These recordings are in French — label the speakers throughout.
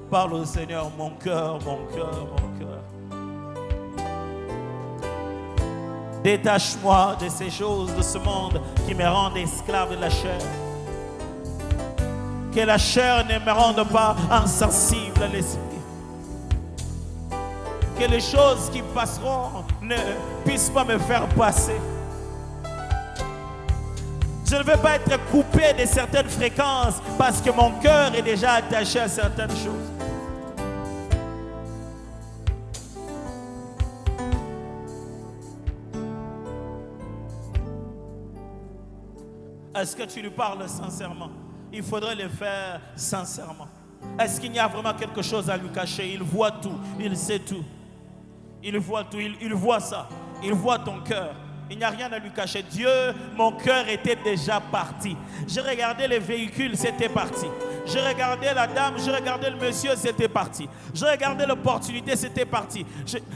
Speaker 1: Parle au Seigneur, mon cœur, mon cœur, mon cœur. Détache-moi de ces choses de ce monde qui me rendent esclave de la chair. Que la chair ne me rende pas insensible à l'esprit. Que les choses qui passeront ne puissent pas me faire passer. Je ne veux pas être coupé de certaines fréquences parce que mon cœur est déjà attaché à certaines choses. Est-ce que tu lui parles sincèrement? Il faudrait le faire sincèrement. Est-ce qu'il y a vraiment quelque chose à lui cacher? Il voit tout, il sait tout. Il voit tout, il voit ça. Il voit ton cœur. Il n'y a rien à lui cacher. Dieu, mon cœur était déjà parti. Je regardais les véhicules, c'était parti. Je regardais la dame, je regardais le monsieur, c'était parti. Je regardais l'opportunité, c'était parti.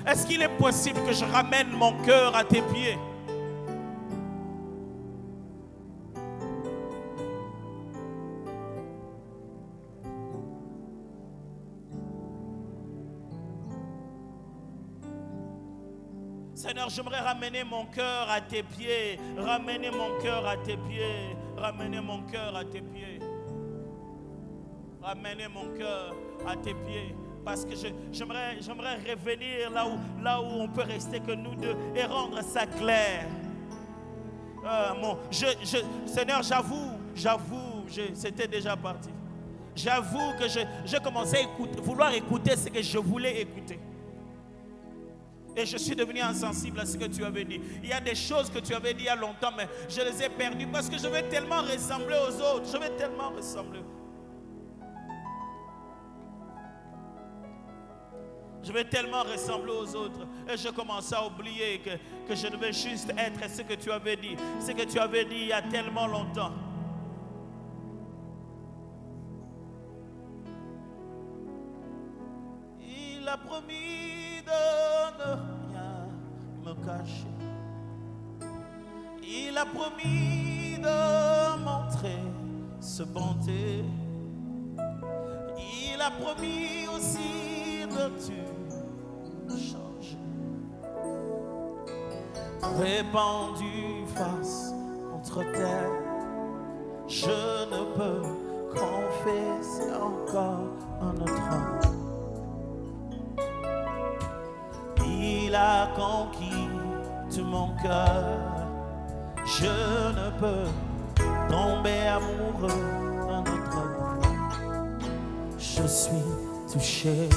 Speaker 1: Est-ce qu'il est possible que je ramène mon cœur à tes pieds? Seigneur, j'aimerais ramener mon cœur à tes pieds. Ramener mon cœur à tes pieds. Ramener mon cœur à tes pieds. Ramener mon cœur à tes pieds. Parce que j'aimerais revenir là où on peut rester que nous deux et rendre ça clair. Seigneur, j'avoue, c'était déjà parti. J'avoue que j'ai commencé à vouloir écouter ce que je voulais écouter. Et je suis devenu insensible à ce que tu avais dit. Il y a des choses que tu avais dit il y a longtemps, mais je les ai perdues parce que je veux tellement ressembler aux autres. Je veux tellement ressembler. Je veux tellement ressembler aux autres. Et je commençais à oublier que je devais juste être ce que tu avais dit. Ce que tu avais dit il y a tellement longtemps. Il a promis de ne rien me cacher. Il a promis de montrer sa bonté. Il a promis aussi de tout changer. Répandu face contre terre, je ne peux confesser encore un autre homme. Il a conquis tout mon cœur. Je ne peux tomber amoureux d'un autre homme. Je suis touché.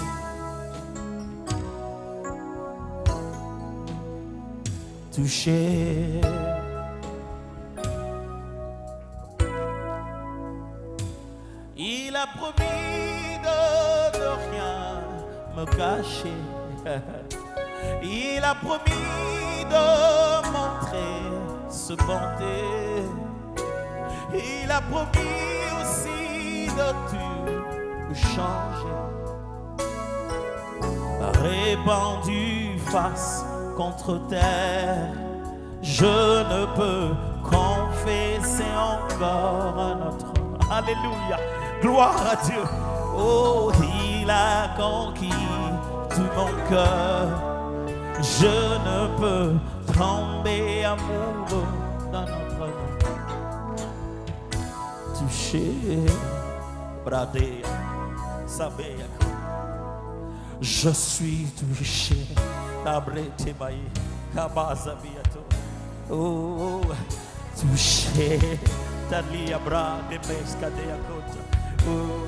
Speaker 1: Touché. Il a promis de rien me cacher. Il a promis de montrer sa bonté. Il a promis aussi de tout changer. Répandu face contre terre, je ne peux confesser encore un autre. Alléluia, gloire à Dieu. Oh, il a conquis tout mon cœur. Je ne peux tomber amoureux d'un autre homme. Touché, bradé, sabé. Je suis touché. Oh, touché.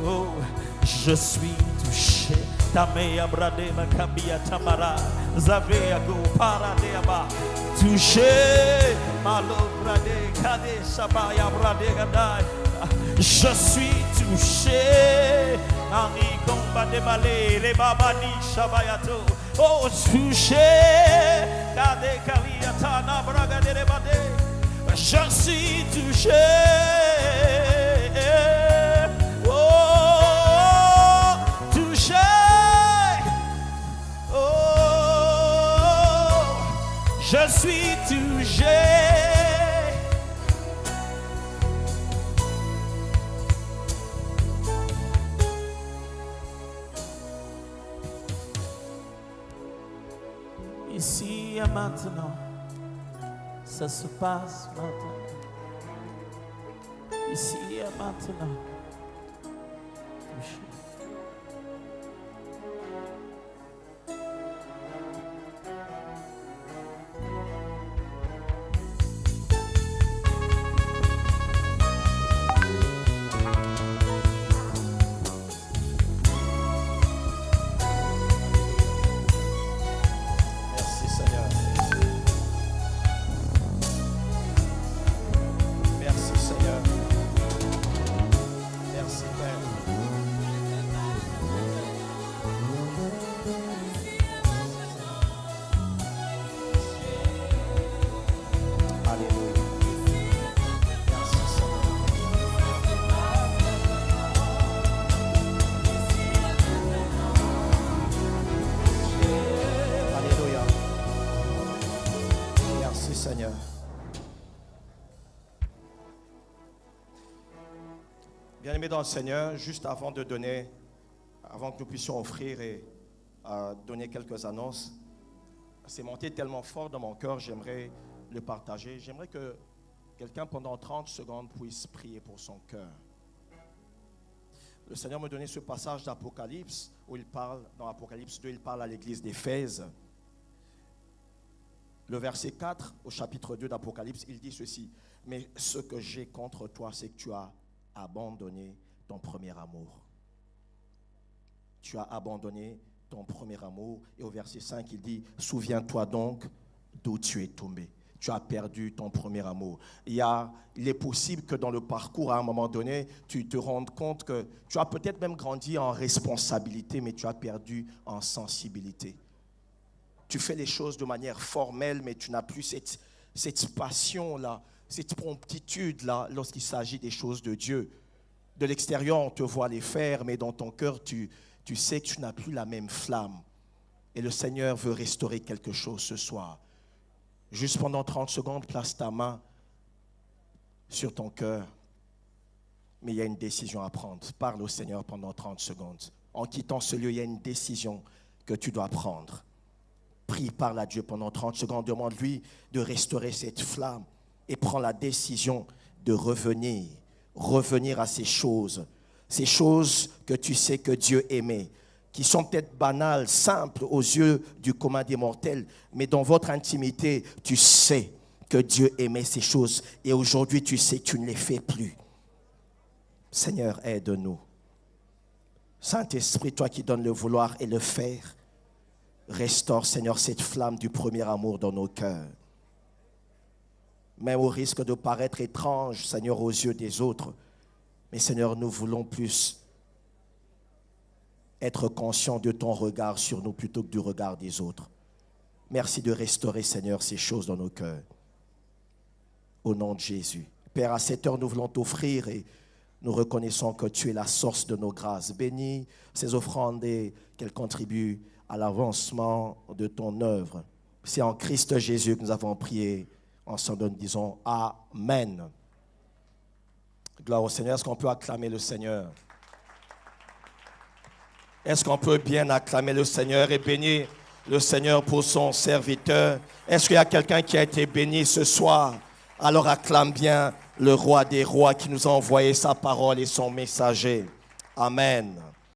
Speaker 1: Oh, je suis touché. Tamea brade makambia tamara zavea go paradeaba touché malo brade kade sabaya brade gadai. Je suis touché. Ani komba de balé les babani shabayato. Oh, touché. Kade kalia tana braga de bade. Je suis touché. Je suis touché. Ici et maintenant, ça se passe maintenant. Ici et maintenant. Touchez.
Speaker 2: Merci Seigneur. Merci Seigneur. Merci Père. Alléluia. Merci Seigneur. Alléluia. Merci Seigneur. Bien-aimés dans le Seigneur, juste avant de donner, avant que nous puissions offrir et donner quelques annonces, c'est monté tellement fort dans mon cœur, j'aimerais le partager. J'aimerais que quelqu'un pendant 30 secondes puisse prier pour son cœur. Le Seigneur me donnait ce passage d'Apocalypse où il parle, dans Apocalypse 2, il parle à l'église d'Éphèse. Le verset 4 au chapitre 2 d'Apocalypse, il dit ceci: mais ce que j'ai contre toi, c'est que tu as abandonné ton premier amour. Tu as abandonné ton premier amour. Et au verset 5, il dit: souviens-toi donc d'où tu es tombé. Tu as perdu ton premier amour. Il est possible que dans le parcours, à un moment donné, tu te rendes compte que tu as peut-être même grandi en responsabilité, mais tu as perdu en sensibilité. Tu fais les choses de manière formelle, mais tu n'as plus cette passion-là, cette promptitude-là lorsqu'il s'agit des choses de Dieu. De l'extérieur, on te voit les faire, mais dans ton cœur, tu sais que tu n'as plus la même flamme. Et le Seigneur veut restaurer quelque chose ce soir. Juste pendant 30 secondes, place ta main sur ton cœur. Mais il y a une décision à prendre. Parle au Seigneur pendant 30 secondes. En quittant ce lieu, il y a une décision que tu dois prendre. Prie, parle à Dieu pendant 30 secondes. Demande-lui de restaurer cette flamme et prends la décision de revenir à ces choses que tu sais que Dieu aimait, qui sont peut-être banales, simples aux yeux du commun des mortels, mais dans votre intimité, tu sais que Dieu aimait ces choses et aujourd'hui, tu sais que tu ne les fais plus. Seigneur, aide-nous. Saint-Esprit, toi qui donnes le vouloir et le faire, restaure, Seigneur, cette flamme du premier amour dans nos cœurs. Même au risque de paraître étrange, Seigneur, aux yeux des autres. Mais Seigneur, nous voulons plus être conscients de ton regard sur nous plutôt que du regard des autres. Merci de restaurer, Seigneur, ces choses dans nos cœurs. Au nom de Jésus. Père, à cette heure, nous voulons t'offrir et nous reconnaissons que tu es la source de nos grâces. Bénis ces offrandes et qu'elles contribuent à l'avancement de ton œuvre. C'est en Christ Jésus que nous avons prié. Ensemble, nous disons Amen. Gloire au Seigneur. Est-ce qu'on peut acclamer le Seigneur? Est-ce qu'on peut bien acclamer le Seigneur et bénir le Seigneur pour son serviteur? Est-ce qu'il y a quelqu'un qui a été béni ce soir? Alors acclame bien le roi des rois qui nous a envoyé sa parole et son messager. Amen.